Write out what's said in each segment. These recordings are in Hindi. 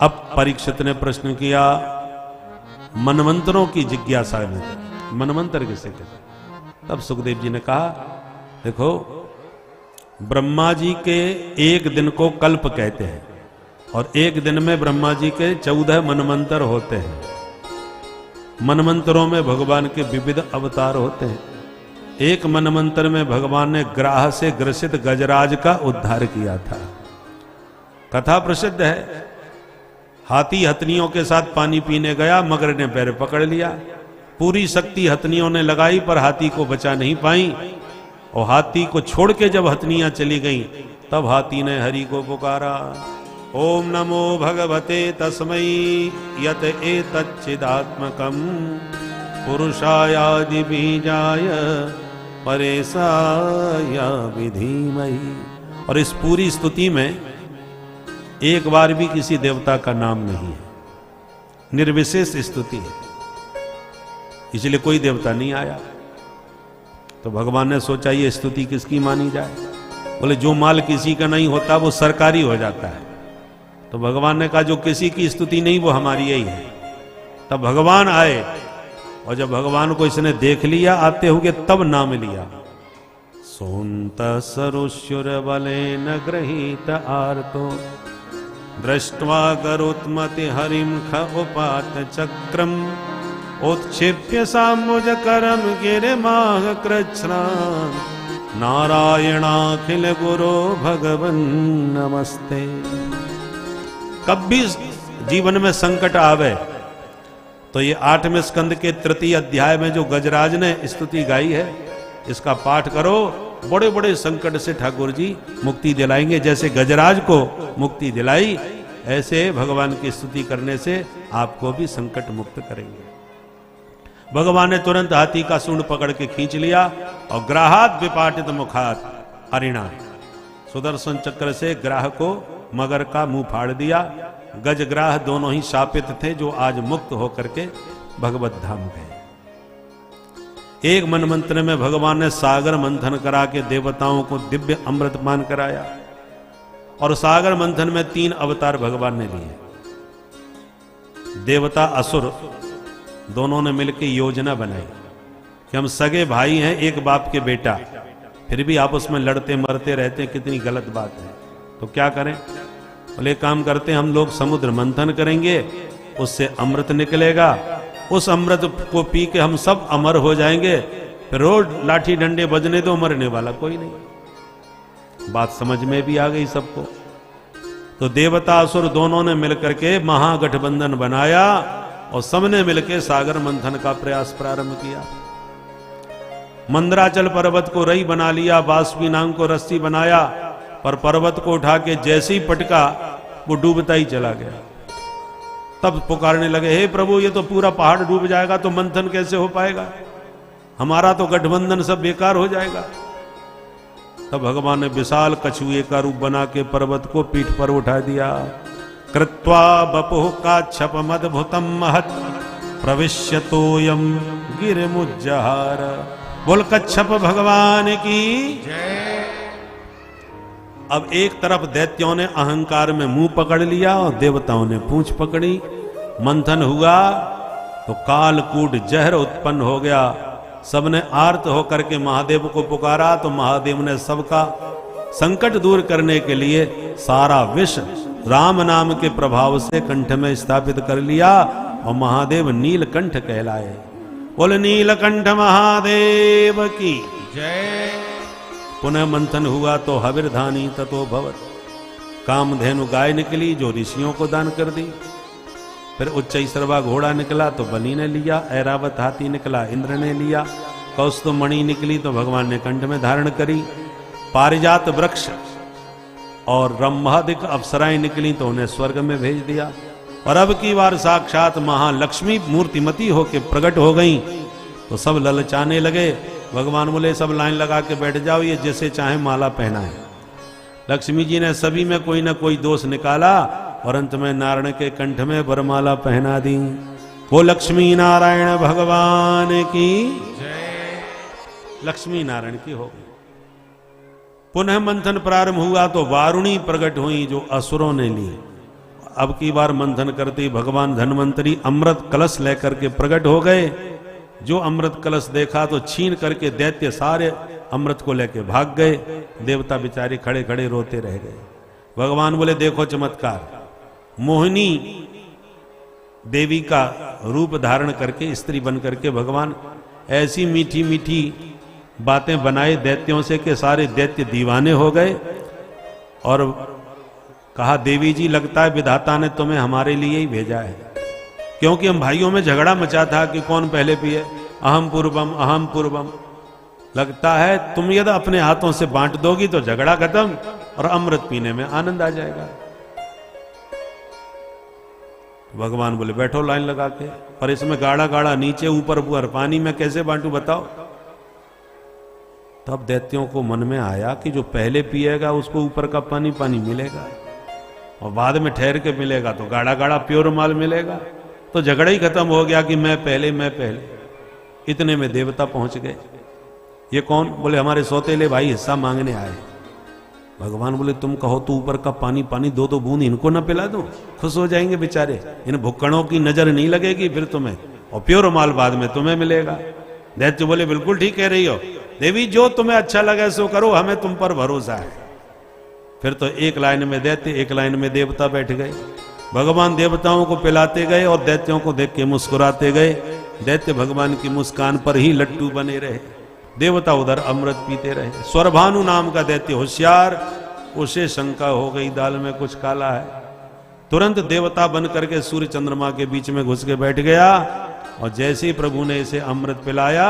अब परीक्षित ने प्रश्न किया, मनवंतरों की जिज्ञासा में, मनवंतर किसे कहते? तब सुखदेव जी ने कहा, देखो ब्रह्मा जी के एक दिन को कल्प कहते हैं और एक दिन में ब्रह्मा जी के 14 मनवंतर होते हैं। मनवंतरों में भगवान के विविध अवतार होते हैं। एक मनवंतर में भगवान ने ग्राह से ग्रसित गजराज का उद्धार किया था। कथा प्रसिद्ध है। हाथी हथनियों के साथ पानी पीने गया, मगर ने पैर पकड़ लिया। पूरी शक्ति हथनियों ने लगाई पर हाथी को बचा नहीं पाई और हाथी को छोड़ के जब हथनियां चली गईं तब हाथी ने हरि को पुकारा, ओम नमो भगवते तस्मै यत एतच्चिदात्मकं पुरुषायादि बीजाय परेशाय विधीमहि। और इस पूरी स्तुति में एक बार भी किसी देवता का नाम नहीं है, निर्विशेष स्तुति है, इसलिए कोई देवता नहीं आया। तो भगवान ने सोचा ये स्तुति किसकी मानी जाए? बोले जो माल किसी का नहीं होता वो सरकारी हो जाता है। तो भगवान ने कहा जो किसी की स्तुति नहीं वो हमारी यही है। तब भगवान आए और जब भगवान को इसने देख लिया आते हुए तब नाम लिया, सोन्त सरुष्युर बलेन गृहीत आर्तो दृष्ट्वा गरुत्मति हरिम ख उपात चक्रम उत्क्षिप्य सामुज करम गिरिमाह कृच्छ्रान नारायणाखिल गुरो भगवन नमस्ते। कभी जीवन में संकट आवे तो ये 8वें स्कंद के तृतीय अध्याय में जो गजराज ने स्तुति गाई है इसका पाठ करो। बड़े बड़े संकट से ठाकुर जी मुक्ति दिलाएंगे। जैसे गजराज को मुक्ति दिलाई ऐसे भगवान की स्तुति करने से आपको भी संकट मुक्त करेंगे। भगवान ने तुरंत हाथी का सूंड पकड़ के खींच लिया और ग्राहात विपाटित मुखात हरिणा, सुदर्शन चक्र से ग्राह को मगर का मुंह फाड़ दिया। गजग्राह दोनों ही शापित थे जो आज मुक्त होकर के भगवत धाम गए। एक मनमंत्र में भगवान ने सागर मंथन करा के देवताओं को दिव्य अमृतपान कराया और सागर मंथन में 3 अवतार भगवान ने लिए। देवता असुर दोनों ने मिलकर योजना बनाई कि हम सगे भाई हैं, एक बाप के बेटा, फिर भी आपस में लड़ते मरते रहते हैं, कितनी गलत बात है। तो क्या करें? बोले काम करते हैं, हम लोग समुद्र मंथन करेंगे, उससे अमृत निकलेगा, उस अमृत को पी के हम सब अमर हो जाएंगे, फिर रोज लाठी डंडे बजने दो, मरने वाला कोई नहीं। बात समझ में भी आ गई सबको। तो देवता असुर दोनों ने मिलकर के महागठबंधन बनाया और सबने मिलकर सागर मंथन का प्रयास प्रारंभ किया। मंदराचल पर्वत को रई बना लिया, बाष्पी नाग को रस्सी बनाया, पर पर्वत को उठा के जैसे ही पटका वो डूबता ही चला गया। तब पुकारने लगे, हे प्रभु ये तो पूरा पहाड़ डूब जाएगा, तो मंथन कैसे हो पाएगा? हमारा तो गठबंधन सब बेकार हो जाएगा। तब भगवान ने विशाल कछुए का रूप बना के पर्वत को पीठ पर उठा दिया। कृत्वा बपुः काच्छपम् अद्भुतं महत् प्रविश्यतोऽयं गिरिमुज्जहार। बोल कच्छप भगवान की जय। अब एक तरफ दैत्यों ने अहंकार में मुंह पकड़ लिया और देवताओं ने पूंछ पकड़ी। मंथन हुआ तो कालकूट जहर उत्पन्न हो गया। सबने आर्त होकर के महादेव को पुकारा तो महादेव ने सबका संकट दूर करने के लिए सारा विष राम नाम के प्रभाव से कंठ में स्थापित कर लिया और महादेव नीलकंठ कहलाए। बोल नीलकंठ महादेव की जय। पुनः मंथन हुआ तो हविर्धानी ततो भवत। कामधेनु गाय निकली जो ऋषियों को दान कर दी। फिर उच्चैसरवा घोड़ा निकला तो बलि ने लिया। ऐरावत हाथी निकला इंद्र ने लिया। कौस्तुभ मणि निकली तो भगवान ने कंठ में धारण करी। पारिजात वृक्ष और ब्रह्मादिक अप्सराएं निकली तो उन्हें स्वर्ग में भेज दिया। और अब की बार साक्षात महालक्ष्मी मूर्तिमती होके प्रकट हो गई तो सब ललचाने लगे। भगवान बोले सब लाइन लगा के बैठ जाओ, ये जैसे चाहे माला पहनाए। लक्ष्मी जी ने सभी में कोई ना कोई दोष निकाला और अंत में नारायण के कंठ में वरमाला पहना दी। वो लक्ष्मी नारायण भगवान की जय। लक्ष्मी नारायण की हो गई। पुनः मंथन प्रारंभ हुआ तो वारुणी प्रकट हुई जो असुरों ने ली। अब की बार मंथन करते ही भगवान धन्वंतरी अमृत कलश लेकर के प्रकट हो गए। जो अमृत कलश देखा तो छीन करके दैत्य सारे अमृत को लेके भाग गए। देवता बेचारे खड़े खड़े रोते रह गए। भगवान बोले देखो चमत्कार, मोहिनी देवी का रूप धारण करके स्त्री बन करके भगवान ऐसी मीठी मीठी बातें बनाए दैत्यों से कि सारे दैत्य दीवाने हो गए। और कहा देवी जी लगता है विधाता ने तुम्हें हमारे लिए ही भेजा है, क्योंकि हम भाइयों में झगड़ा मचा था कि कौन पहले पिए, अहम पूर्वम अहम पूर्वम। लगता है तुम यदि अपने हाथों से बांट दोगी तो झगड़ा खत्म और अमृत पीने में आनंद आ जाएगा। भगवान बोले बैठो लाइन लगा के, पर इसमें गाढ़ा गाढ़ा नीचे ऊपर ऊपर पानी में कैसे बांटू बताओ। तब दैत्यों को मन में आया कि जो पहले पिएगा उसको ऊपर का पानी पानी मिलेगा और बाद में ठहर के मिलेगा तो गाढ़ा गाढ़ा प्योर माल मिलेगा। तो झगड़ा ही खत्म हो गया कि मैं पहले। इतने में देवता पहुंच गए। ये कौन? बोले हमारे सौतेले भाई हिस्सा मांगने आए। भगवान बोले तुम कहो तो ऊपर का पानी पानी दो दो बूंद इनको ना पिला दो, खुश हो जाएंगे बेचारे, इन भुक्कड़ों की नजर नहीं लगेगी फिर तुम्हें, और प्योर माल बाद में तुम्हें मिलेगा। दैत्य बोले बिल्कुल ठीक कह रही हो देवी, जो तुम्हें अच्छा लगे सो करो, हमें तुम पर भरोसा है। फिर तो एक लाइन में दैत्य एक लाइन में देवता बैठ गए। भगवान देवताओं को पिलाते गए और दैत्यों को देख के मुस्कुराते गए। दैत्य भगवान की मुस्कान पर ही लट्टू बने रहे, देवता उधर अमृत पीते रहे। स्वरभानु नाम का दैत्य होशियार, उसे शंका हो गई दाल में कुछ काला है। तुरंत देवता बन करके सूर्य चंद्रमा के बीच में घुस के बैठ गया और जैसे ही प्रभु ने इसे अमृत पिलाया,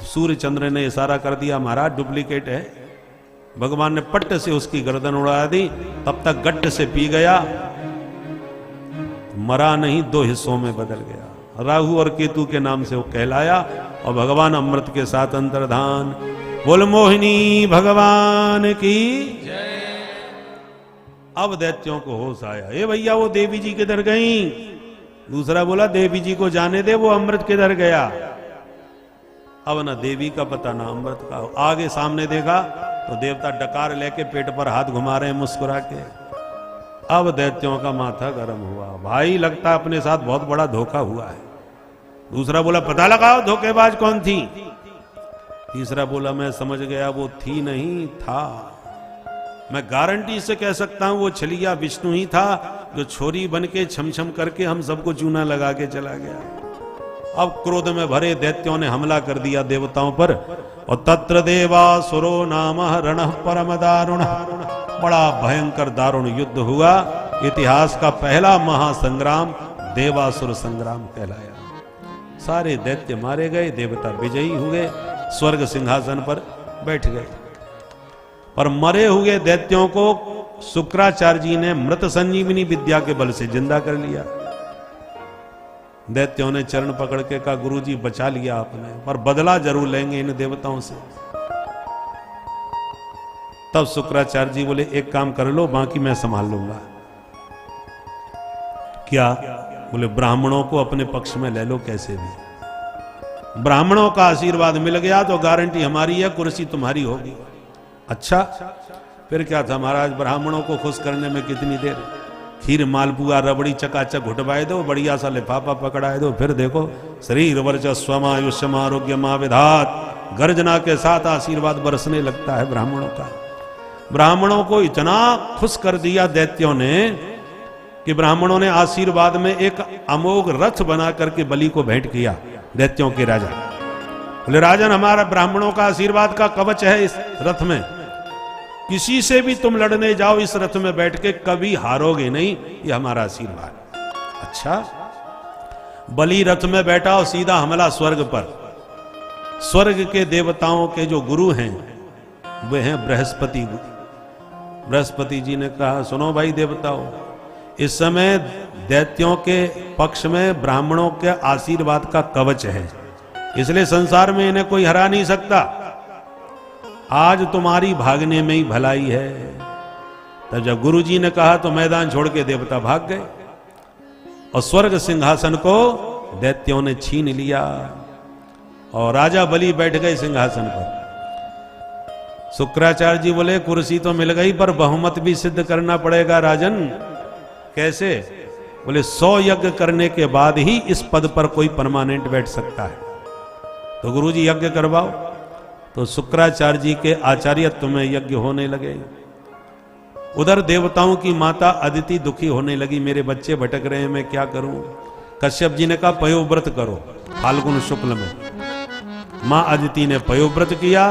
सूर्य चंद्र ने इशारा कर दिया महाराज डुप्लीकेट है। भगवान ने पट्ट से उसकी गर्दन उड़ा दी, तब तक गट्ट से पी गया, मरा नहीं, दो हिस्सों में बदल गया। राहु और केतु के नाम से वो कहलाया और भगवान अमृत के साथ अंतर्धान। बोल मोहिनी भगवान की जय। अब दैत्यों को होश आया, ए भैया वो देवी जी किधर गई? दूसरा बोला देवी जी को जाने दे, वो अमृत किधर गया? अब ना देवी का पता ना अमृत का। आगे सामने देखा तो देवता डकार लेके पेट पर हाथ घुमा रहे हैं मुस्कुरा के। अब दैत्यों का माथा गर्म हुआ, भाई लगता है अपने साथ बहुत बड़ा धोखा हुआ है। दूसरा बोला पता लगाओ धोखेबाज कौन थी। तीसरा बोला मैं समझ गया, वो थी नहीं था। मैं गारंटी से कह सकता हूं वो छलिया विष्णु ही था, जो छोरी बन के छमछम करके हम सबको चूना लगा के चला गया। अब क्रोध में भरे दैत्यों ने हमला कर दिया देवताओं पर और तत्र देवासुरो नाम रण परम दारुण। बड़ा भयंकर दारुण युद्ध हुआ। इतिहास का पहला महासंग्राम देवासुर संग्राम कहलाया। सारे दैत्य मारे गए, देवता विजयी हुए, स्वर्ग सिंहासन पर बैठ गए। पर मरे हुए दैत्यों को शुक्राचार्य जी ने मृत संजीवनी विद्या के बल से जिंदा कर लिया। दैत्यों ने चरण पकड़ के कहा गुरुजी बचा लिया आपने, पर बदला जरूर लेंगे इन देवताओं से। तब शुक्राचार्य जी बोले एक काम कर लो, बाकी मैं संभाल लूंगा। क्या? बोले ब्राह्मणों को अपने पक्ष में ले लो, कैसे भी ब्राह्मणों का आशीर्वाद मिल गया तो गारंटी हमारी है, कुर्सी तुम्हारी होगी। अच्छा फिर क्या था महाराज, ब्राह्मणों को खुश करने में कितनी देर, खीर मालपुआ रबड़ी चकाचक घुटवाए दो, बढ़िया सा लिफाफा पकड़ाए दो, फिर देखो शरीर वर्चस्वम आयुष्यम आरोग्यम विधात गर्जना के साथ आशीर्वाद बरसने लगता है ब्राह्मणों का। ब्राह्मणों को इतना खुश कर दिया दैत्यों ने कि ब्राह्मणों ने आशीर्वाद में एक अमोघ रथ बना करके बलि को भेंट किया। दैत्यों के राजा बोले राजन हमारा ब्राह्मणों का आशीर्वाद का कवच है इस रथ में, किसी से भी तुम लड़ने जाओ इस रथ में बैठ के कभी हारोगे नहीं, ये हमारा आशीर्वाद। अच्छा बलि रथ में बैठा और सीधा हमला स्वर्ग पर। स्वर्ग के देवताओं के जो गुरु हैं वे हैं बृहस्पति। बृहस्पति जी ने कहा सुनो भाई देवताओं, इस समय दैत्यों के पक्ष में ब्राह्मणों के आशीर्वाद का कवच है, इसलिए संसार में इन्हें कोई हरा नहीं सकता। आज तुम्हारी भागने में ही भलाई है। तब जब गुरुजी ने कहा तो मैदान छोड़ के देवता भाग गए और स्वर्ग सिंहासन को दैत्यों ने छीन लिया और राजा बलि बैठ गए सिंहासन पर। शुक्राचार्य जी बोले कुर्सी तो मिल गई पर बहुमत भी सिद्ध करना पड़ेगा राजन, कैसे? बोले 100 यज्ञ करने के बाद ही इस पद पर कोई परमानेंट बैठ सकता है। तो गुरुजी यज्ञ करवाओ। तो शुक्राचार्य जी के आचार्यत्व में यज्ञ होने लगे। उधर देवताओं की माता अदिति दुखी होने लगी, मेरे बच्चे भटक रहे हैं, मैं क्या करूं? कश्यप जी ने कहा पयोव्रत करो फाल्गुन शुक्ल में। मां अदिति ने पयोव्रत किया।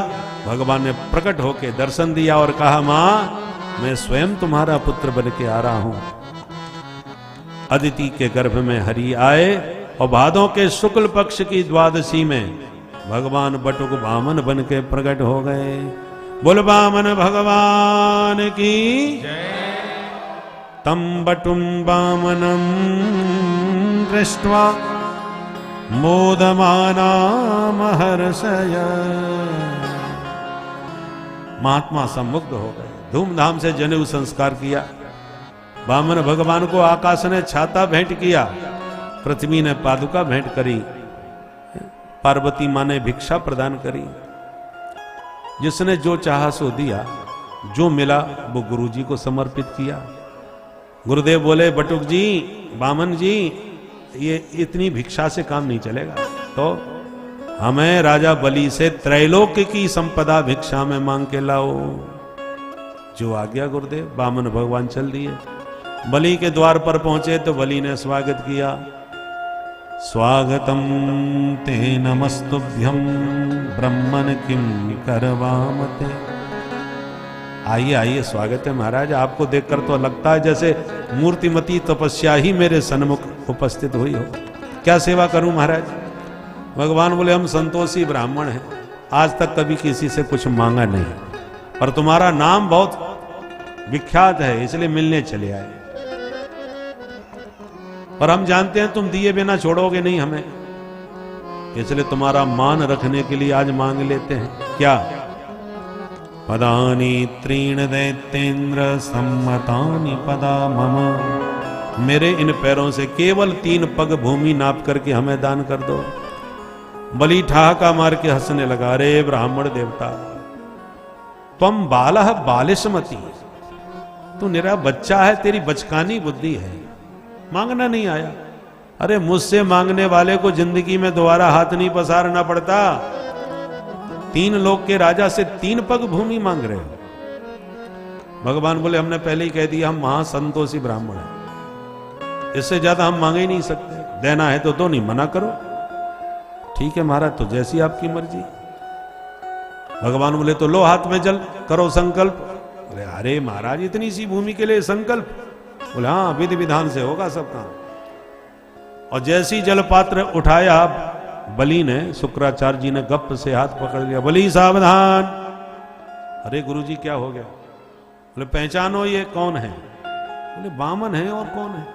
भगवान ने प्रकट होकर दर्शन दिया और कहा, मां मैं स्वयं तुम्हारा पुत्र बन के आ रहा हूं। अदिति के गर्भ में हरि आए और भादों के शुक्ल पक्ष की द्वादशी में भगवान बटुक वामन बन के प्रकट हो गए। बोल वामन भगवान की तम बटुम वामनम दृष्ट्वा मोदमाना महर्षय। महात्मा सम्मुग्ध हो गए, धूमधाम से जनेऊ संस्कार किया। वामन भगवान को आकाश ने छाता भेंट किया, पृथ्वी ने पादुका भेंट करी, पार्वती मां ने भिक्षा प्रदान करी। जिसने जो चाहा सो दिया, जो मिला वो गुरुजी को समर्पित किया। गुरुदेव बोले, बटुक जी, वामन जी, ये इतनी भिक्षा से काम नहीं चलेगा, तो हमें राजा बलि से त्रैलोक्य की संपदा भिक्षा में मांग के लाओ। जो आ गया गुरुदेव, वामन भगवान चल दिए। बलि के द्वार पर पहुंचे तो बलि ने स्वागत किया। स्वागतम ते नमस्तुभ्यं ब्रह्मन किम करवामते। आइए आइए, स्वागत है महाराज। आपको देखकर तो लगता है जैसे मूर्तिमती तपस्या ही मेरे सन्मुख उपस्थित हुई हो। क्या सेवा करूं महाराज? भगवान बोले, हम संतोषी ब्राह्मण हैं, आज तक कभी किसी से कुछ मांगा नहीं, पर तुम्हारा नाम बहुत विख्यात है, इसलिए मिलने चले आए। पर हम जानते हैं तुम दिए बिना छोड़ोगे नहीं हमें, इसलिए तुम्हारा मान रखने के लिए आज मांग लेते हैं। क्या? पदानी त्रीण दैत्येन्द्र सम्मतानि पदा मम। मेरे इन पैरों से केवल 3 पग भूमि नाप करके हमें दान कर दो। बलि ठहाका मार के हंसने लगा, रे ब्राह्मण देवता, तुम बालह बालिशमती, तू निरा बच्चा है, तेरी बचकानी बुद्धि है, मांगना नहीं आया। अरे मुझसे मांगने वाले को जिंदगी में दोबारा हाथ नहीं पसारना पड़ता। 3 लोक के राजा से 3 पग भूमि मांग रहे हो। भगवान बोले, हमने पहले ही कह दिया हम महासंतोषी ब्राह्मण हैं, इससे ज्यादा हम मांगे ही नहीं सकते। देना है तो दो, नहीं मना करो। ठीक है महाराज, तो जैसी आपकी मर्जी। भगवान बोले, तो लो हाथ में जल, करो संकल्प। बोले, अरे महाराज इतनी सी भूमि के लिए संकल्प? बोले, हाँ विधि विधान से होगा सब काम। और जैसी जल पात्र उठाया बलि ने, शुक्राचार्य जी ने गप से हाथ पकड़ लिया। बलि सावधान। अरे गुरुजी क्या हो गया? बोले, पहचानो ये कौन है? बोले, वामन है, और कौन है?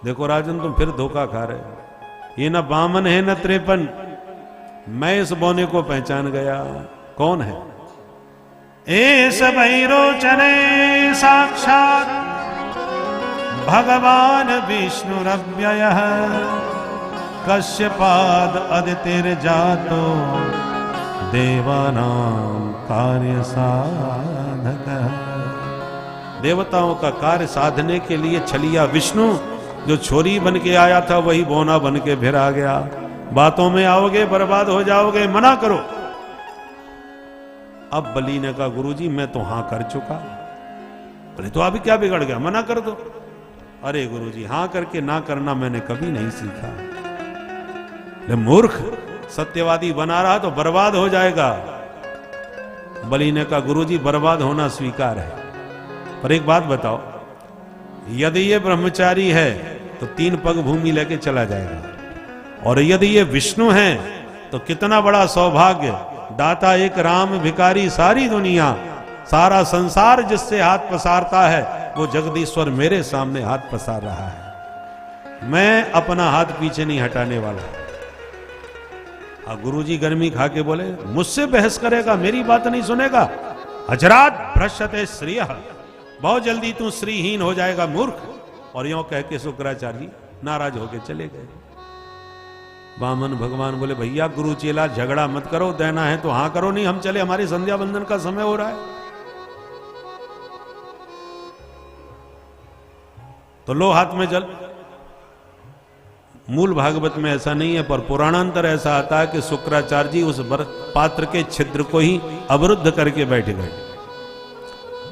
देखो राजन, तुम फिर धोखा खा रहे हो। ये न वामन है न 53। मैं इस बौने को पहचान गया। कौन है? एस भैरोचने साक्षात भगवान विष्णुरव्ययः कश्यपाद अदितिर्जातो देवानां कार्य साधकः। देवताओं का कार्य साधने के लिए छलिया विष्णु जो छोरी बन के आया था, वही बोना बन के फिर आ गया। बातों में आओगे बर्बाद हो जाओगे, मना करो। अब बलि ने कहा, गुरुजी मैं तो हां कर चुका। बोले, तो अभी क्या बिगड़ गया, मना कर दो। अरे गुरुजी, हां करके ना करना मैंने कभी नहीं सीखा। मूर्ख, सत्यवादी बना रहा तो बर्बाद हो जाएगा। बलि ने कहा, गुरुजी बर्बाद होना स्वीकार है, पर एक बात बताओ, यदि ये ब्रह्मचारी है तो 3 पग भूमि लेके चला जाएगा, और यदि ये विष्णु है तो कितना बड़ा सौभाग्य। दाता एक राम, भिखारी सारी दुनिया, सारा संसार जिससे हाथ पसारता है वो जगदीश्वर मेरे सामने हाथ पसार रहा है। मैं अपना हाथ पीछे नहीं हटाने वाला। गुरुजी गर्मी खा के बोले, मुझसे बहस करेगा, मेरी बात नहीं सुनेगा? अजरात भ्रष्यते श्रियः, बहुत जल्दी तू श्रीहीन हो जाएगा मूर्ख। और यूं कह के शुक्राचार्य जी नाराज होके चले गए। वामन भगवान बोले, भैया गुरु चेला झगड़ा मत करो, देना है तो हां करो, नहीं हम चले, हमारी संध्या वंदन का समय हो रहा है। तो लो हाथ में जल। मूल भागवत में ऐसा नहीं है, पर पुराणांतर ऐसा आता है कि शुक्राचार्य जी उस पात्र के छिद्र को ही अवरुद्ध करके बैठ गए।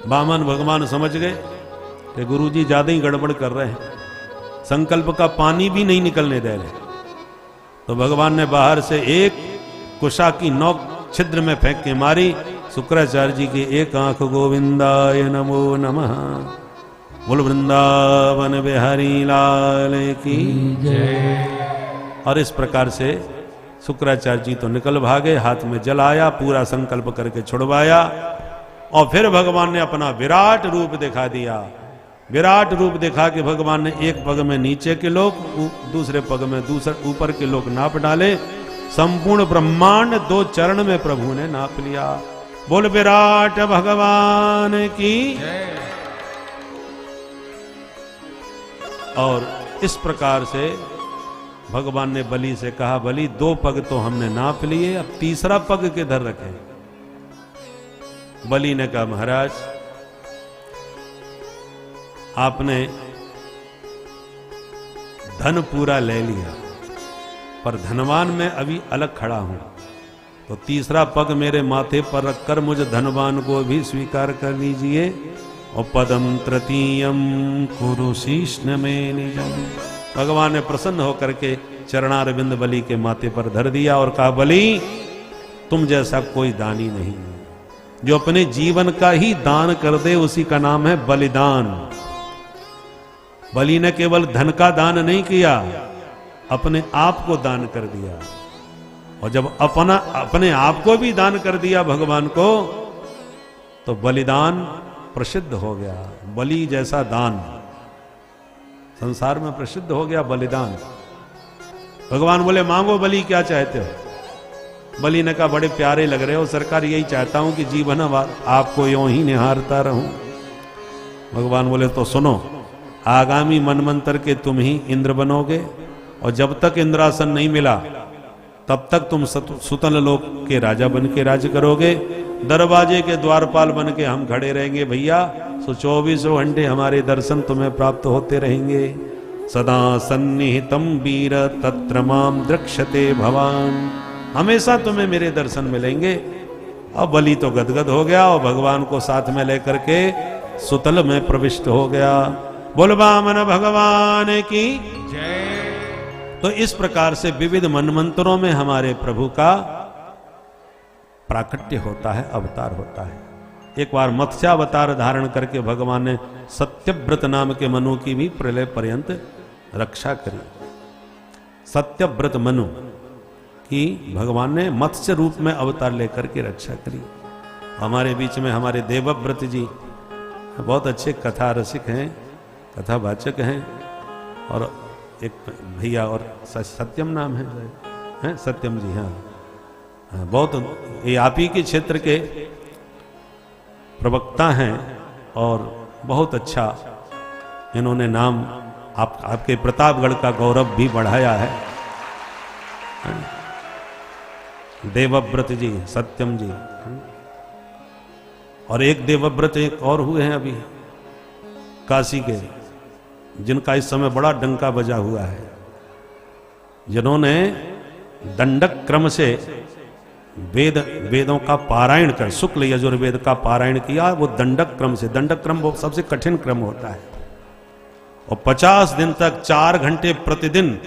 वामन भगवान समझ गए कि गुरुजी ज्यादा ही गड़बड़ कर रहे हैं, संकल्प का पानी भी नहीं निकलने दे रहे। तो भगवान ने बाहर से एक कुशा की नोक छिद्र में फेंक के मारी। शुक्राचार्य जी की एक आंख गोविंदाय नमो नमः। बोल वृंदावन बिहारी लाल की जय। और इस प्रकार से शुक्राचार्य जी तो निकल भागे, हाथ में जल आया, पूरा संकल्प करके छुड़वाया। और फिर भगवान ने अपना विराट रूप दिखा दिया। विराट रूप दिखा के भगवान ने एक पग में नीचे के लोग, दूसरे पग में दूसरे ऊपर के लोग नाप डाले। संपूर्ण ब्रह्मांड 2 चरण में प्रभु ने नाप लिया। बोल विराट भगवान की। और इस प्रकार से भगवान ने बलि से कहा, बलि 2 पग तो हमने नाप लिए, अब तीसरा पग किधर रखे। बलि ने कहा, महाराज आपने धन पूरा ले लिया, पर धनवान में अभी अलग खड़ा हूं, तो तीसरा पग मेरे माथे पर रखकर मुझ धनवान को भी स्वीकार कर लीजिए। और पदम तृतीयम कुरु शीष्ण में निजम। भगवान ने प्रसन्न होकर के चरणारविंद बलि के माथे पर धर दिया और कहा, बलि तुम जैसा कोई दानी नहीं, जो अपने जीवन का ही दान कर दे उसी का नाम है बलिदान। बलि ने केवल धन का दान नहीं किया, अपने आप को दान कर दिया। और जब अपने आप को भी दान कर दिया भगवान को, तो बलिदान प्रसिद्ध हो गया। बलि जैसा दान संसार में प्रसिद्ध हो गया, बलिदान। भगवान बोले, मांगो बलि, क्या चाहते हो। बलि ने कहा, बड़े प्यारे लग रहे हो सरकार, यही चाहता हूं कि जीवन आपको यूं ही निहारता रहूं। भगवान बोले, तो सुनो, आगामी मनमंत्र के तुम ही इंद्र बनोगे, और जब तक इंद्रासन नहीं मिला तब तक तुम सुतल लोक के राजा बन के राज करोगे। दरवाजे के द्वारपाल बन के हम खड़े रहेंगे भैया, सो 24 घंटे हमारे दर्शन तुम्हें प्राप्त होते रहेंगे। सदा सन्निहितम वीर तत्र माम द्रक्ष्यते भवान। हमेशा तुम्हें मेरे दर्शन मिलेंगे। अब बलि तो गदगद हो गया और भगवान को साथ में लेकर के सुतल में प्रविष्ट हो गया। बोल वामन भगवान की जय। तो इस प्रकार से विविध मनमंत्रों में हमारे प्रभु का प्राकट्य होता है, अवतार होता है। एक बार मत्स्यावतार धारण करके भगवान ने सत्यव्रत नाम के मनु की भी प्रलय पर्यंत रक्षा करी। सत्यव्रत मनु की भगवान ने मत्स्य रूप में अवतार लेकर के रक्षा करी। हमारे बीच में हमारे देवव्रत जी बहुत अच्छे कथा रसिक हैं, कथावाचक हैं। और एक भैया और सत्यम नाम है सत्यम जी, हाँ, बहुत ये आप ही के क्षेत्र के प्रवक्ता हैं और बहुत अच्छा इन्होंने नाम आपके प्रतापगढ़ का गौरव भी बढ़ाया है। देवव्रत जी, सत्यम जी, और एक देवव्रत एक और हुए हैं अभी काशी के, जिनका इस समय बड़ा डंका बजा हुआ है, जिन्होंने दंडक क्रम से वेदों का पारायण कर, शुक्ल यजुर्वेद का पारायण किया। वो दंडक क्रम से, दंडक क्रम वो सबसे कठिन क्रम होता है। और 50 दिन तक 4 घंटे प्रतिदिन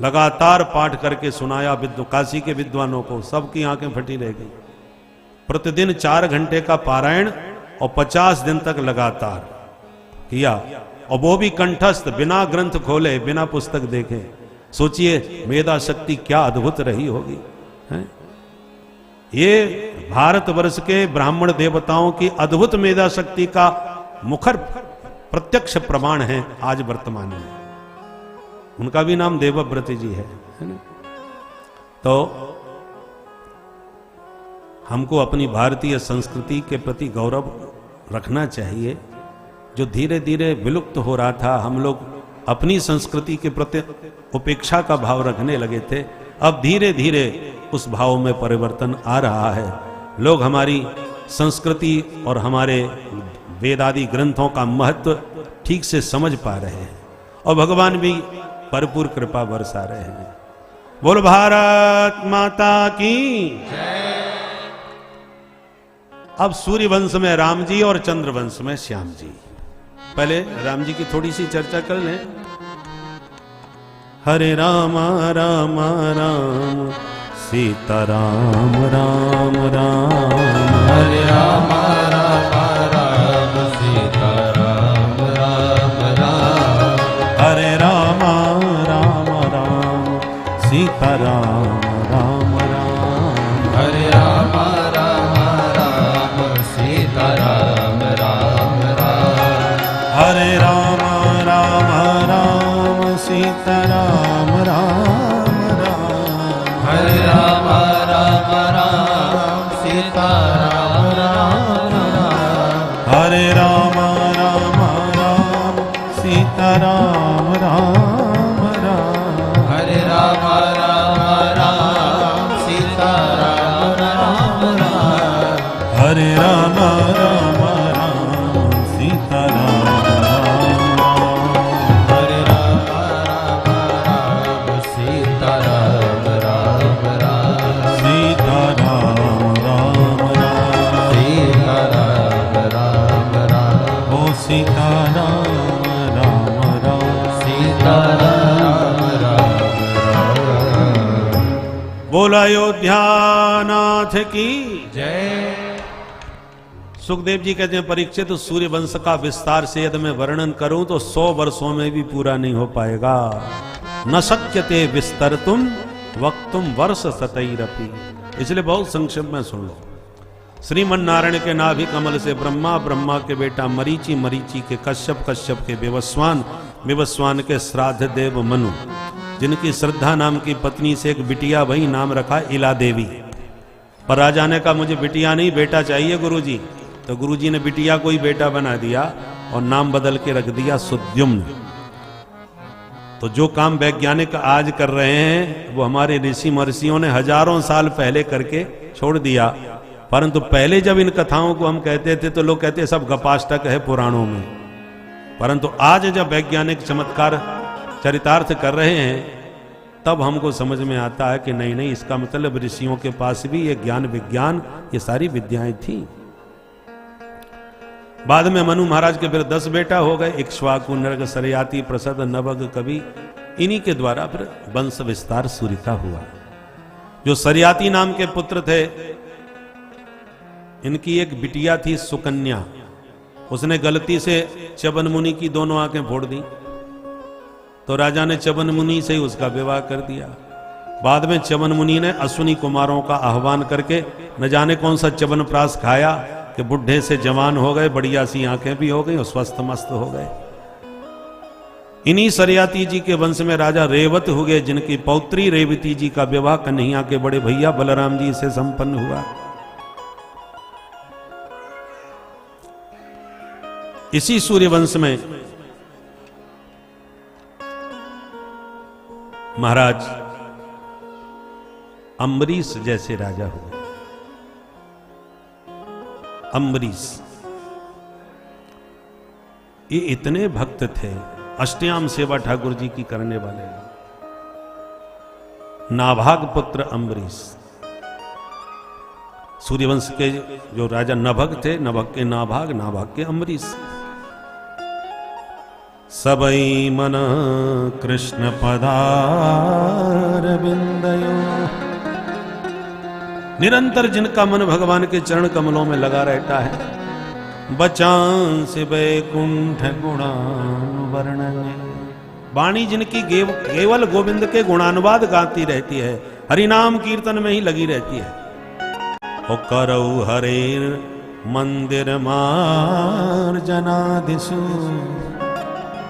लगातार पाठ करके सुनाया काशी के विद्वानों को, सबकी आंखें फटी रह गई। प्रतिदिन 4 घंटे का पारायण और 50 दिन तक लगातार किया, और वो भी कंठस्थ, बिना ग्रंथ खोले, बिना पुस्तक देखे। सोचिए मेधा शक्ति क्या अद्भुत रही होगी, है? ये भारतवर्ष के ब्राह्मण देवताओं की अद्भुत मेधा शक्ति का मुखर प्रत्यक्ष प्रमाण है आज वर्तमान में। उनका भी नाम देवव्रत जी है ना? तो हमको अपनी भारतीय संस्कृति के प्रति गौरव रखना चाहिए, जो धीरे धीरे विलुप्त हो रहा था। हम लोग अपनी संस्कृति के प्रति उपेक्षा का भाव रखने लगे थे, अब धीरे धीरे उस भाव में परिवर्तन आ रहा है। लोग हमारी संस्कृति और हमारे वेदादि ग्रंथों का महत्व ठीक से समझ पा रहे हैं और भगवान भी भरपूर कृपा बरसा रहे हैं। बोल भारत माता की। अब सूर्य वंश में राम जी और चंद्र वंश में श्याम जी। पहले राम जी की थोड़ी सी चर्चा कर लें। हरे राम राम राम सीता राम राम राम, हरे राम राम राम सीता राम राम राम, हरे राम राम राम सीता राम राम राम, हरे राम राम राम सीता राम राम राम, हरे राम राम राम सीता राम राम राम, हरे राम राम राम सीता राम राम राम, हरे राम राम राम सीता राम राम राम, हरे राम राम राम सीता राम राम राम, हरे राम राम राम सीता राम राम, हरे राम राम राम सीता राम राम राम, सीता राम राम राम, सीता राम राम राम, ओ सीता राम राम राम, सीता राम राम राम। बोल अयोध्या नाथ की। जय। सुखदेव जी कहते हैं परीक्षित, तो सूर्य वंश का विस्तार से यदि मैं वर्णन करूं तो 100 वर्षों में भी पूरा नहीं हो पाएगा। न शक्यते विस्तरतुम वक्तुम वर्ष सतैरपि। इसलिए बहुत संक्षेप में सुन लो। श्रीमन नारायण के नाभि कमल से ब्रह्मा, ब्रह्मा के बेटा मरीचि, मरीचि के कश्यप, कश्यप के विवस्वान, विवस्वान के श्राद्ध देव मनु, जिनकी श्रद्धा नाम की पत्नी से एक बिटिया वही नाम रखा इला देवी। पर राजा ने कहा मुझे बिटिया नहीं बेटा चाहिए गुरुजी। तो गुरुजी ने बिटिया को ही बेटा बना दिया और नाम बदल के रख दिया सुद्युम्न। तो जो काम वैज्ञानिक आज कर रहे हैं वो हमारे ऋषि महर्षियों ने हजारों साल पहले करके छोड़ दिया। परंतु पहले जब इन कथाओं को हम कहते थे तो लोग कहते सब गपाष्टक है पुराणों में। परंतु आज जब वैज्ञानिक चमत्कार चरितार्थ कर रहे हैं तब हमको समझ में आता है कि नहीं नहीं, इसका मतलब ऋषियों के पास भी ये ज्ञान विज्ञान ये सारी विद्याएं थी। बाद में मनु महाराज के फिर 10 बेटा हो गए, इक्ष्वाकु, नरक, सरयाति, प्रसद, नभग, कवि। इन्हीं के द्वारा फिर वंश विस्तार सूर्य का हुआ। जो सरयाति नाम के पुत्र थे, इनकी एक बिटिया थी सुकन्या। उसने गलती से च्यवन मुनि की दोनों आंखें फोड़ दी, तो राजा ने च्यवन मुनि से ही उसका विवाह कर दिया। बाद में च्यवन मुनि ने अश्विनी कुमारों का आह्वान करके न जाने कौन सा च्यवन प्राश खाया कि बुढ़े से जवान हो गए, बढ़िया सी आंखें भी हो गई और स्वस्थ मस्त हो गए। इन्हीं सरयाती जी के वंश में राजा रेवत हुए, जिनकी पौत्री रेवती जी का विवाह कन्हैया के बड़े भैया बलराम जी से संपन्न हुआ। इसी सूर्यवंश में महाराज अम्बरीश जैसे राजा हुए। अम्बरीश ये इतने भक्त थे, अष्टयाम सेवा ठाकुर जी की करने वाले। नाभाग पुत्र अम्बरीश, सूर्यवंश के जो राजा नभग थे, नभग के नाभाग, नाभाग के अम्बरीश। सबई मन कृष्ण पदार बिंदयो, निरंतर जिनका मन भगवान के चरण कमलों में लगा रहता है। बचांस वैकुंठ गुणानुवर्णने, वाणी जिनकी केवल गोविंद के गुणानुवाद गाती रहती है, हरिनाम कीर्तन में ही लगी रहती है। ओ करऊ हरे मंदिर मार्जनादिषु,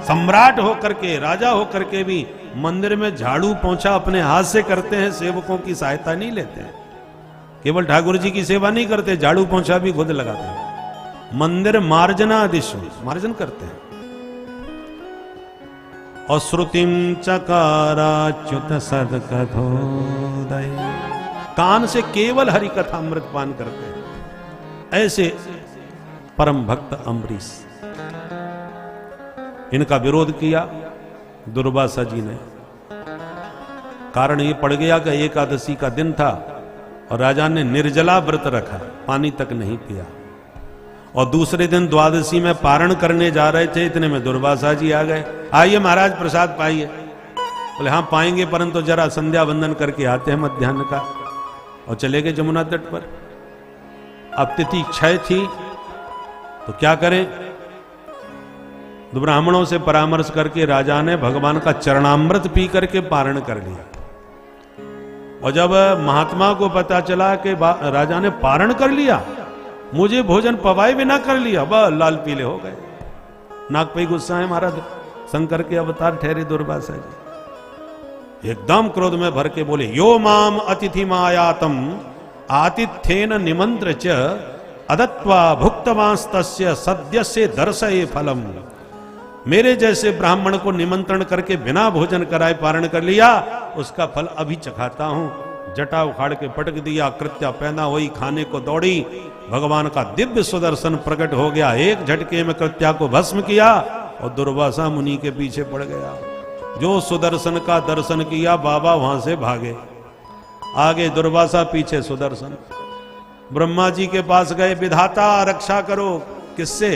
सम्राट होकर के, राजा होकर के भी मंदिर में झाड़ू पोंछा अपने हाथ से करते हैं, सेवकों की सहायता नहीं लेते हैं। केवल ठाकुर जी की सेवा नहीं करते, झाड़ू पोंछा भी खुद लगाते हैं। मंदिर मार्जनादिषु, मार्जन करते हैं। और श्रुतिम चकाराच्युत सदकथोदय, कान से केवल हरि कथा अमृत पान करते हैं। ऐसे परम भक्त अम्बरीश। इनका विरोध किया दुर्वासा जी ने। कारण ये पड़ गया कि एकादशी का दिन था और राजा ने निर्जला व्रत रखा, पानी तक नहीं पिया। और दूसरे दिन द्वादशी में पारण करने जा रहे थे, इतने में दुर्वासा जी आ गए। आइए महाराज प्रसाद पाइए। बोले हाँ पाएंगे, परंतु जरा संध्या वंदन करके आते हैं मध्याह्न का। और चले गए जमुना तट पर। अब तिथि क्षय थी तो क्या करें, ब्राह्मणों से परामर्श करके राजा ने भगवान का चरणामृत पी करके पारण कर लिया। और जब महात्मा को पता चला कि राजा ने पारण कर लिया, मुझे भोजन पवाए बिना कर लिया, वह लाल पीले हो गए। नागपई गुस्सा है महाराज, शंकर के अवतार ठहरे दुर्वासा जी। एकदम क्रोध में भर के बोले, यो माम अतिथि मायातम आतिथ्येन निमंत्र च अदत्वा भुक्तवांस्तस्य सद्यस्य दर्शये फलम। मेरे जैसे ब्राह्मण को निमंत्रण करके बिना भोजन कराए पारण कर लिया, उसका फल अभी चखाता हूं। जटा उखाड़ के पटक दिया, कृत्या पैदा हुई, खाने को दौड़ी। भगवान का दिव्य सुदर्शन प्रकट हो गया, एक झटके में कृत्या को भस्म किया और दुर्वासा मुनि के पीछे पड़ गया। जो सुदर्शन का दर्शन किया बाबा वहां से भागे, आगे दुर्वासा पीछे सुदर्शन। ब्रह्मा जी के पास गए, विधाता रक्षा करो। किससे?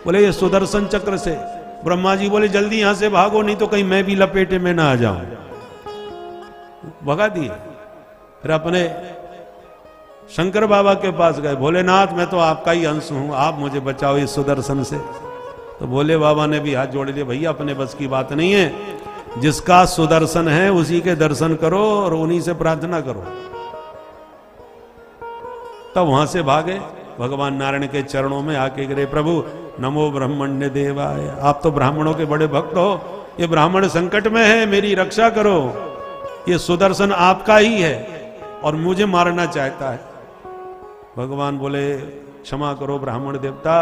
बोले ये सुदर्शन चक्र से। ब्रह्मा जी बोले जल्दी यहां से भागो, नहीं तो कहीं मैं भी लपेटे में ना आ जाऊं। भगा दिए। फिर अपने शंकर बाबा के पास गए, भोलेनाथ मैं तो आपका ही अंश हूं, आप मुझे बचाओ इस सुदर्शन से। तो भोले बाबा ने भी हाथ जोड़ लिए, भैया अपने बस की बात नहीं है, जिसका सुदर्शन है उसी के दर्शन करो और उन्हीं से प्रार्थना करो। तब वहां से भागे, भगवान नारायण के चरणों में आके गिरे, प्रभु नमो ब्रह्मण्य देवाय, आप तो ब्राह्मणों के बड़े भक्त हो, ये ब्राह्मण संकट में है, मेरी रक्षा करो। ये सुदर्शन आपका ही है और मुझे मारना चाहता है। भगवान बोले क्षमा करो ब्राह्मण देवता,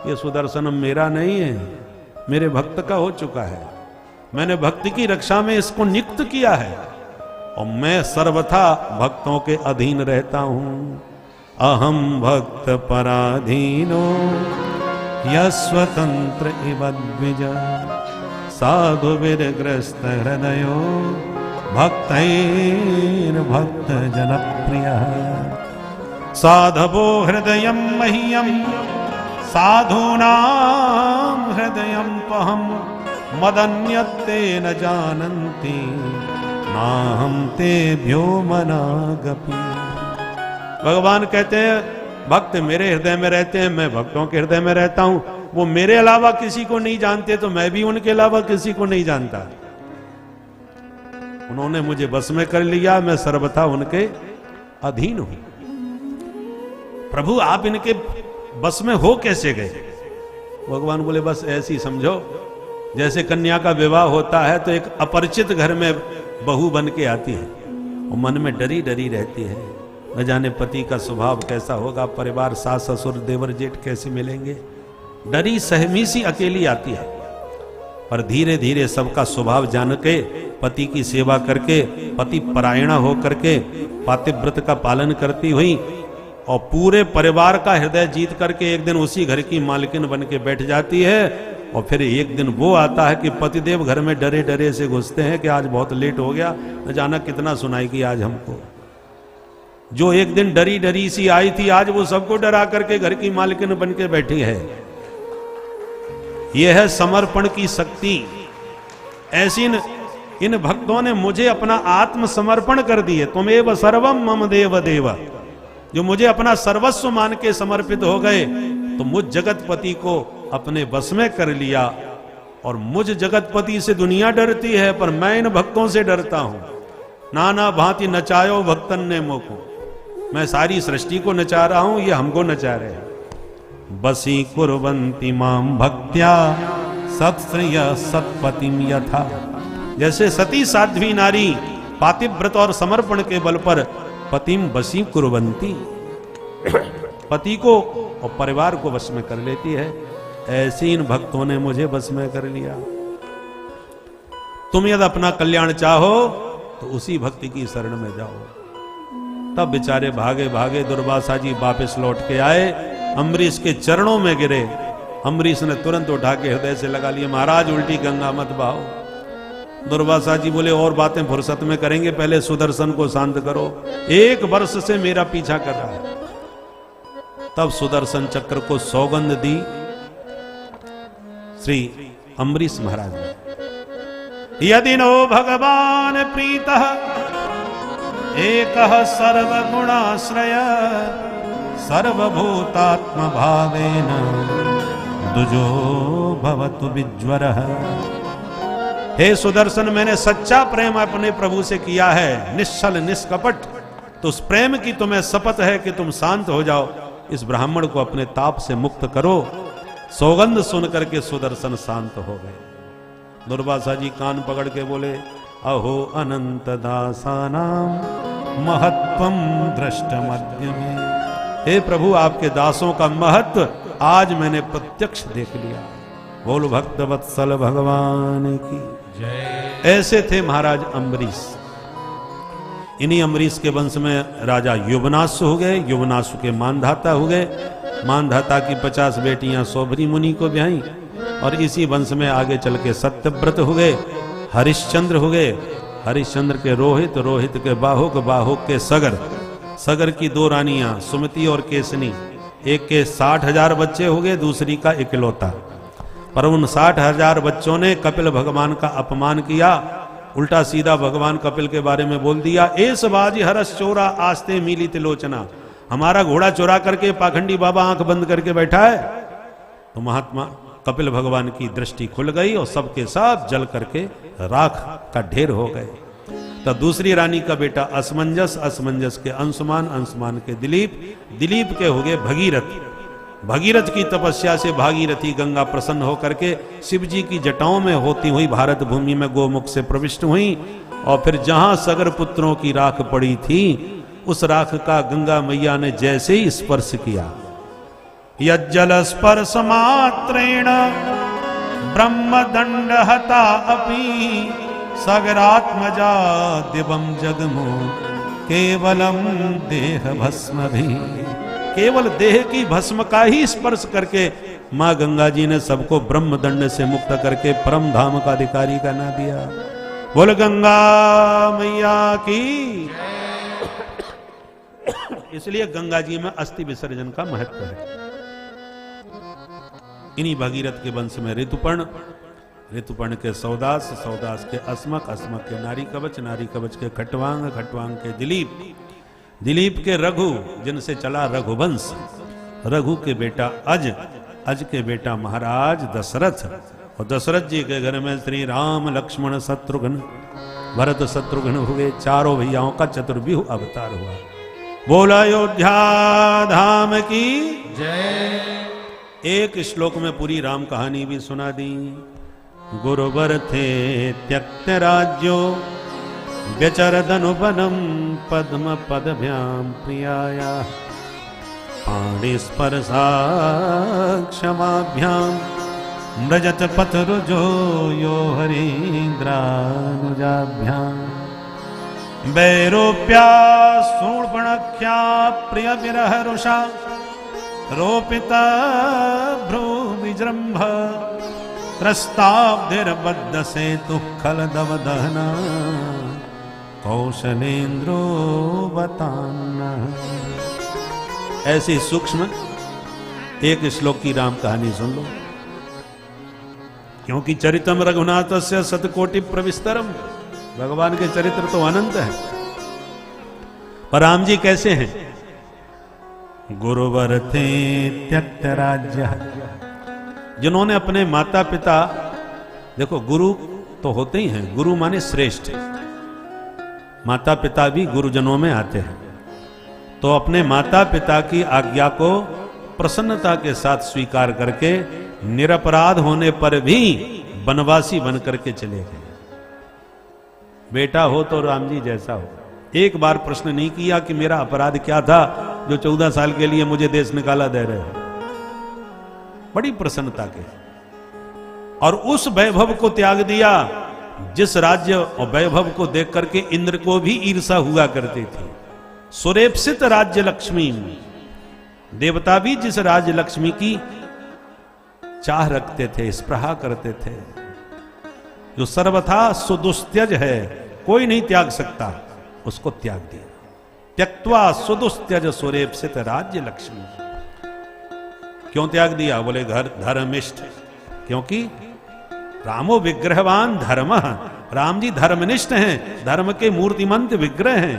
ये सुदर्शन मेरा नहीं है, मेरे भक्त का हो चुका है। मैंने भक्ति की रक्षा में इसको नियुक्त किया है और मैं सर्वथा भक्तों के अधीन रहता हूं। अहम भक्त पराधीनो यस्वतंत्र इव द्विज साधु विरग्रस्त हृदयो भक्तैर भक्त जनप्रिय। साधवो हृदयं मह्यं साधूनां हृदयं त्वहं मदन्यत्ते न जानन्ति नाहं तेभ्यो मनागपि। भगवान कहते हैं भक्त मेरे हृदय में रहते हैं, मैं भक्तों के हृदय में रहता हूं। वो मेरे अलावा किसी को नहीं जानते तो मैं भी उनके अलावा किसी को नहीं जानता। उन्होंने मुझे बस में कर लिया, मैं सर्वथा उनके अधीन हूं। प्रभु आप इनके बस में हो कैसे गए? भगवान बोले बस ऐसी समझो, जैसे कन्या का विवाह होता है तो एक अपरिचित घर में बहू बन के आती है और मन में डरी डरी रहती है, न जाने पति का स्वभाव कैसा होगा, परिवार सास ससुर देवर जेठ कैसे मिलेंगे। डरी सहमी सी अकेली आती है, पर धीरे धीरे सबका स्वभाव जान के पति की सेवा करके, पति परायणा हो करके पातिव्रत का पालन करती हुई और पूरे परिवार का हृदय जीत करके एक दिन उसी घर की मालकिन बन के बैठ जाती है। और फिर एक दिन वो आता है कि पतिदेव घर में डरे डरे से घुसते हैं कि आज बहुत लेट हो गया, न जाना कितना सुनाएगी आज हमको। जो एक दिन डरी डरी सी आई थी, आज वो सबको डरा करके घर की मालकिन बन के बैठी है। यह है समर्पण की शक्ति। ऐसी इन भक्तों ने मुझे अपना आत्मसमर्पण कर दिए। तुमेव सर्वम मम देव देव, जो मुझे अपना सर्वस्व मान के समर्पित हो गए, तो मुझ जगतपति को अपने बस में कर लिया। और मुझ जगतपति से दुनिया डरती है, पर मैं इन भक्तों से डरता हूं। नाना भांति नचायो भक्तन ने मोको, मैं सारी सृष्टि को नचा रहा हूं, ये हमको नचा रहे हैं। बसी कुर्वन्ति माम भक्त्या सत्श्रिय सत्पतिम यथा, जैसे सती साध्वी नारी पातिव्रत और समर्पण के बल पर पतिम बसी कुर्वन्ति, पति को और परिवार को वश में कर लेती है, ऐसे इन भक्तों ने मुझे वश में कर लिया। तुम यदि अपना कल्याण चाहो तो उसी भक्ति की शरण में जाओ। तब बेचारे भागे भागे दुर्वासा जी वापस लौट के आए, अम्बरीश के चरणों में गिरे अम्बरीश ने तुरंत उठा के हृदय से लगा लिया, महाराज उल्टी गंगा मत बहाओ। दुर्वासा जी बोले और बातें फुर्सत में करेंगे, पहले सुदर्शन को शांत करो, 1 वर्ष से मेरा पीछा कर रहा है। तब सुदर्शन चक्र को सौगंध दी श्री अम्बरीश महाराज ने, यदि नो भगवान प्रीतः एकः सर्वगुणाश्रय सर्वभूतात्म भावेन दुजो भवतु विज्वरः। हे सुदर्शन, मैंने सच्चा प्रेम अपने प्रभु से किया है, निश्चल निष्कपट, तो उस प्रेम की तुम्हें शपथ है कि तुम शांत हो जाओ, इस ब्राह्मण को अपने ताप से मुक्त करो। सौगंध सुन करके सुदर्शन शांत हो गए। दुर्वासा जी कान पकड़ के बोले, अहो अनंत दासानां महत्वम दृष्टमद्य में। हे प्रभु, आपके दासों का महत्व आज मैंने प्रत्यक्ष देख लिया। बोल भक्त वत्सल भगवान की जय। ऐसे थे महाराज अम्बरीश। इन्हीं अम्बरीश के वंश में राजा युवनासु हो गए, युवनासु के मानधाता हो गए, मानधाता की 50 बेटियां सौभरी मुनि को ब्याही, और इसी वंश में आगे चल के सत्यव्रत हो गए, हरिश्चंद्र हो गए, हरिश्चंद्र के रोहित, रोहित के बाहुक, बाहुक के सगर, सगर की 2 रानियां सुमति और केसनी, एक के 60,000 बच्चे हो गए, दूसरी का इकलौता। पर उन 60,000 बच्चों ने कपिल भगवान का अपमान किया, उल्टा सीधा भगवान कपिल के बारे में बोल दिया, एस बाजी हरस चोरा आस्ते मिली तिलोचना। हमारा घोड़ा चुरा करके पाखंडी बाबा आंख बंद करके बैठा है। तो महात्मा कपिल भगवान की दृष्टि खुल गई और सबके सब जल करके राख का ढेर हो गए। तब दूसरी रानी का बेटा असमंजस, असमंजस के अंशुमान, अंशुमान के दिलीप, दिलीप के हो गए भगीरथ। भगीरथ की तपस्या से भागीरथी गंगा प्रसन्न होकर के शिव जी की जटाओं में होती हुई भारत भूमि में गोमुख से प्रविष्ट हुई, और फिर जहां सगर पुत्रों की राख पड़ी थी, उस राख का गंगा मैया ने जैसे ही स्पर्श किया, यज्जल स्पर्श मात्रेण ब्रह्मदंड हता अपि सगरात्मजा दिवम जगमो केवलम देह भस्म भी। केवल देह की भस्म का ही स्पर्श करके मां गंगा जी ने सबको ब्रह्मदंड से मुक्त करके परम धाम का अधिकारी बना दिया। बोल गंगा मैया की। इसलिए गंगा जी में अस्थि विसर्जन का महत्व है। इन्हीं भगीरथ के वंश में ऋतुपर्ण, ऋतुपर्ण के सौदास, सौदास के अस्मक, अस्मक के नारी कवच, नारी कवच के खटवांग, खटवांग के दिलीप, दिलीप के रघु, जिनसे चला रघुवंश, रघु के बेटा अज, अज के बेटा महाराज दशरथ, और दशरथ जी के घर में श्री राम लक्ष्मण शत्रुघ्न भरत शत्रुघ्न हुए। चारों भैयाओं का चतुर्व्यूह अवतार हुआ। बोल अयोध्या धाम की जय। एक श्लोक में पूरी राम कहानी भी सुना दी। गुरुवर थे त्यक्त राज्यो व्यचरदनुपनम पद्म पदभ्याम प्रियाया पाणिस्पर्शा क्षमाभ्याम व्रजत पथरुजो यो हरीन्द्रानुजाभ्याम वैरोप्या शूर्पणख्या प्रिय विरह रुषा रोपिता भ्रू विजृंभ त्रस्ताब्धिर्बद्ध सेतु खलदव दहना कौशलेन्द्रो बताना। ऐसी सूक्ष्म एक श्लोक की राम कहानी सुन लो, क्योंकि चरितम रघुनाथस्य शतकोटि प्रविस्तरम। भगवान के चरित्र तो अनंत है, पर राम जी कैसे हैं? गुरुवर थे त्यक्त राज्य, जिन्होंने अपने माता पिता, देखो गुरु तो होते ही हैं, गुरु माने श्रेष्ठ, माता पिता भी गुरुजनों में आते हैं। तो अपने माता पिता की आज्ञा को प्रसन्नता के साथ स्वीकार करके निरपराध होने पर भी वनवासी बन करके चले गए। बेटा हो तो राम जी जैसा हो। एक बार प्रश्न नहीं किया कि मेरा अपराध क्या था जो 14 साल के लिए मुझे देश निकाला दे रहे हैं। बड़ी प्रसन्नता के, और उस वैभव को त्याग दिया जिस राज्य और वैभव को देख करके इंद्र को भी ईर्षा हुआ करती थी। सुरेप्सित राज्य लक्ष्मी, देवता भी जिस राज्य लक्ष्मी की चाह रखते थे, स्पृहा करते थे, जो सर्वथा सुदुस्त्यज है, कोई नहीं त्याग सकता, उसको त्याग दिया। त्यक्त्वा सुदुस्त्यज सुरेप्सित राज्य लक्ष्मी। क्यों त्याग दिया? बोले घर धर्मिष्ठ, क्योंकि रामो विग्रहवान धर्म, राम जी धर्मनिष्ठ हैं, धर्म के मूर्तिमंत विग्रह हैं,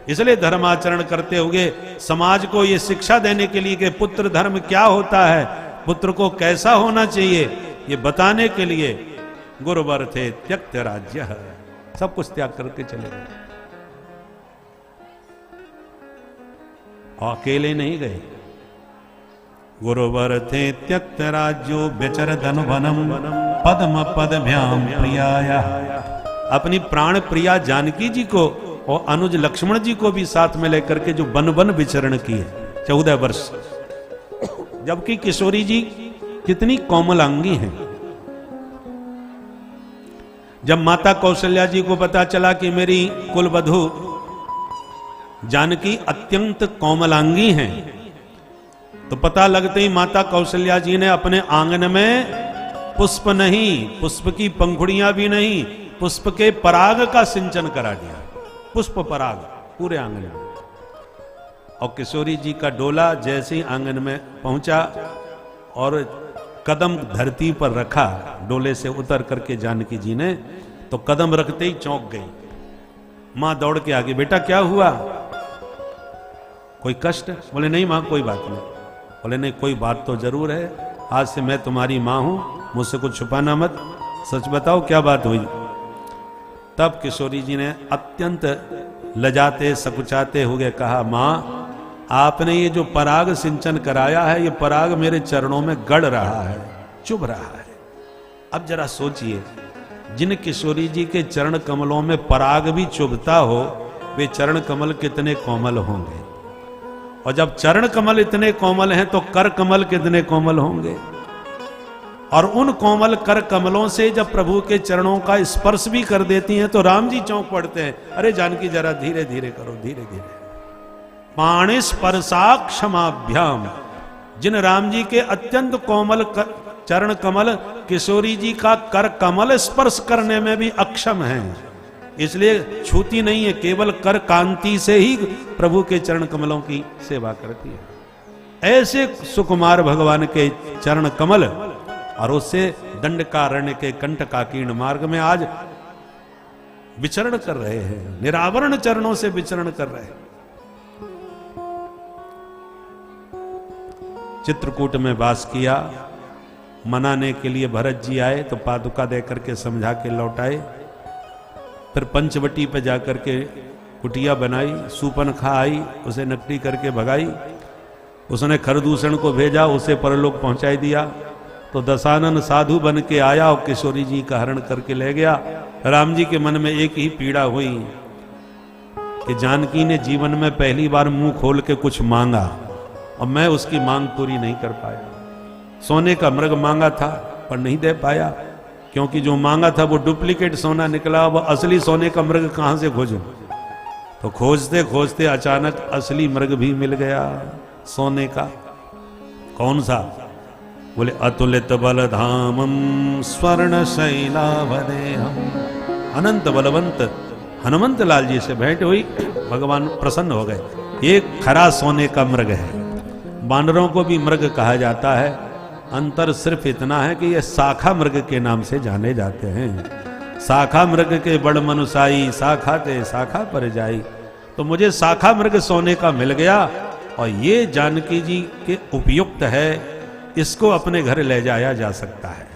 इसलिए धर्माचरण करते हुए समाज को ये शिक्षा देने के लिए कि पुत्र धर्म क्या होता है, पुत्र को कैसा होना चाहिए, ये बताने के लिए गुरुवर थे त्यक्त राज्य, सब कुछ त्याग करके चले गए। अकेले नहीं गए, गुरुवर थे त्यक्त राज्यो व्यचर धनुवनम पद्म पदभ्याम प्रियाया। अपनी प्राण प्रिया जानकी जी को और अनुज लक्ष्मण जी को भी साथ में लेकर के जो वन वन विचरण किए 14 वर्ष, जबकि किशोरी जी कितनी कोमलांगी हैं। जब माता कौशल्या जी को पता चला कि मेरी कुलवधू जानकी अत्यंत कोमलांगी हैं, तो पता लगते ही माता कौशल्या जी ने अपने आंगन में पुष्प नहीं, पुष्प की पंखुड़ियां भी नहीं, पुष्प के पराग का सिंचन करा दिया, पुष्प पराग पूरे आंगन में। और किशोरी जी का डोला जैसे ही आंगन में पहुंचा और कदम धरती पर रखा, डोले से उतर करके जानकी जी ने, तो कदम रखते ही चौंक गई। मां दौड़ के आगे, बेटा क्या हुआ, कोई कष्ट? बोले नहीं मां कोई बात नहीं। बोले नहीं कोई बात तो जरूर है, आज से मैं तुम्हारी मां हूं, मुझसे कुछ छुपाना मत, सच बताओ क्या बात हुई। तब किशोरी जी ने अत्यंत लजाते सकुचाते हुए कहा, मां आपने ये जो पराग सिंचन कराया है, ये पराग मेरे चरणों में गड़ रहा है, चुभ रहा है। अब जरा सोचिए, जिन किशोरी जी के चरण कमलों में पराग भी चुभता हो, वे चरण कमल कितने कोमल होंगे। और जब चरण कमल इतने कोमल हैं तो कर कमल कितने कोमल होंगे। और उन कोमल कर कमलों से जब प्रभु के चरणों का स्पर्श भी कर देती हैं तो राम जी चौंक पड़ते हैं, अरे जानकी जरा धीरे धीरे करो, धीरे धीरे। पाणि स्पर्शा क्षमाभ्याम, जिन राम जी के अत्यंत कोमल चरण कमल किशोरी जी का कर कमल स्पर्श करने में भी अक्षम हैं, इसलिए छूती नहीं है, केवल कर कांति से ही प्रभु के चरण कमलों की सेवा करती है। ऐसे सुकुमार भगवान के चरण कमल, और उससे दंडकारण्य के कंटकाकीर्ण मार्ग में आज विचरण कर रहे हैं, निरावरण चरणों से विचरण कर रहे हैं। चित्रकूट में वास किया, मनाने के लिए भरत जी आए तो पादुका दे करके समझा के लौटाए। फिर पंचवटी पे जाकर के कुटिया बनाई, सूपनखा आई, उसे नकटी करके भगाई। उसने खरदूषण को भेजा, उसे परलोक पहुंचाई दिया। तो दशानन साधु बन के आया और किशोरी जी का हरण करके ले गया। राम जी के मन में एक ही पीड़ा हुई कि जानकी ने जीवन में पहली बार मुंह खोल के कुछ मांगा और मैं उसकी मांग पूरी नहीं कर पाया। सोने का मृग मांगा था पर नहीं दे पाया, क्योंकि जो मांगा था वो डुप्लीकेट सोना निकला। वो असली सोने का मृग कहां से खोजूं? तो खोजते खोजते अचानक असली मृग भी मिल गया सोने का। कौन सा? बोले अतुलित बलधामम स्वर्ण शैलावदेहम। अनंत बलवंत हनुमंत लाल जी से भेंट हुई, भगवान प्रसन्न हो गए। ये खरा सोने का मृग है। बानरों को भी मृग कहा जाता है, अंतर सिर्फ इतना है कि ये शाखा मृग के नाम से जाने जाते हैं। शाखा मृग के बड़ मनुसाई, शाखा ते शाखा पर जाई। तो मुझे शाखा मृग सोने का मिल गया और ये जानकी जी के उपयुक्त है, इसको अपने घर ले जाया जा सकता है।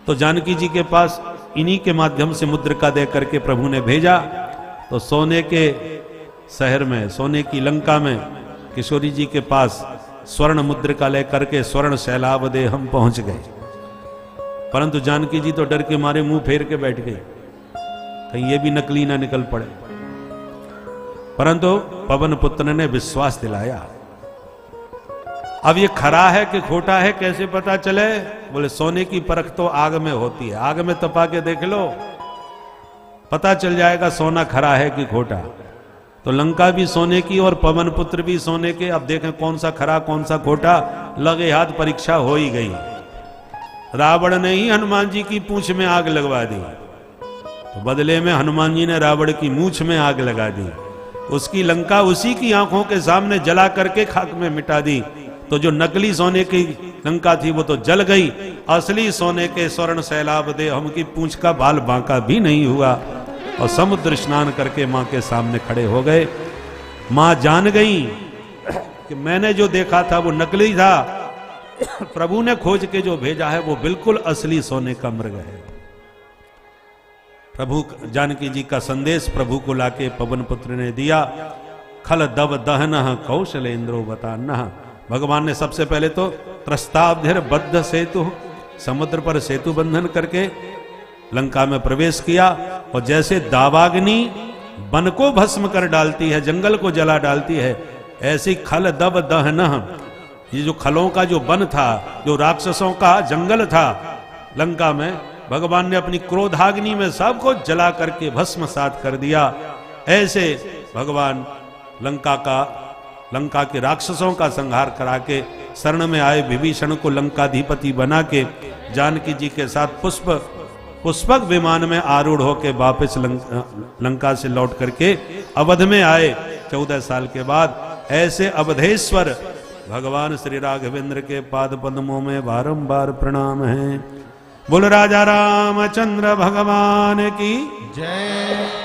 तो जानकी जी के पास इन्हीं के माध्यम से मुद्रिका दे करके प्रभु ने भेजा। तो सोने के शहर में, सोने की लंका में किशोरी जी के पास स्वर्ण मुद्रिका लेकर के स्वर्ण शैलावदे हम पहुंच गए। परंतु जानकी जी तो डर के मारे मुंह फेर के बैठ गई, कहीं ये भी नकली ना निकल पड़े। परंतु पवन पुत्र ने विश्वास दिलाया। अब ये खरा है कि खोटा है कैसे पता चले? बोले सोने की परख तो आग में होती है, आग में तपा के देख लो, पता चल जाएगा सोना खरा है कि खोटा। तो लंका भी सोने की और पवन पुत्र भी सोने के। अब देखें कौन सा खरा कौन सा खोटा, लगे हाथ परीक्षा हो ही गई। रावण ने ही हनुमान जी की पूंछ में आग लगवा दी, तो बदले में हनुमान जी ने रावण की मूंछ में आग लगा दी। उसकी लंका उसी की आंखों के सामने जला करके खाक में मिटा दी। तो जो नकली सोने की लंका थी वो तो जल गई, असली सोने के स्वर्ण सैलाब दे हम की पूंछ का बाल बांका भी नहीं हुआ। और समुद्र स्नान करके मां के सामने खड़े हो गए। मां जान गई कि मैंने जो देखा था वो नकली था, प्रभु ने खोज के जो भेजा है वो बिल्कुल असली सोने का मृग है। प्रभु जानकी जी का संदेश प्रभु को लाके पवन पुत्र ने दिया। खल दव दहन कौशलेन्द्रो बताना। भगवान ने सबसे पहले तो त्रस्ताब्धिर बद्ध सेतु, समुद्र पर सेतु बंधन करके लंका में प्रवेश किया। और जैसे दावाग्नि वन को भस्म कर डालती है, जंगल को जला डालती है, ऐसी खल दव दहन, ये जो खलों का जो वन था, जो राक्षसों का जंगल था लंका में, भगवान ने अपनी क्रोधाग्नि में सबको जला करके भस्म सात कर दिया। ऐसे भगवान लंका के राक्षसों का संहार करा के शरण में आए विभीषण को लंकाधिपति बना के जानकी जी के साथ पुष्पक विमान में आरूढ़ होके वापस लंका से लौट करके अवध में आए 14 साल के बाद। ऐसे अवधेश्वर भगवान श्री राघवेंद्र के पाद पद्मों में बारंबार प्रणाम है। बोल राजा रामचंद्र भगवान की जय।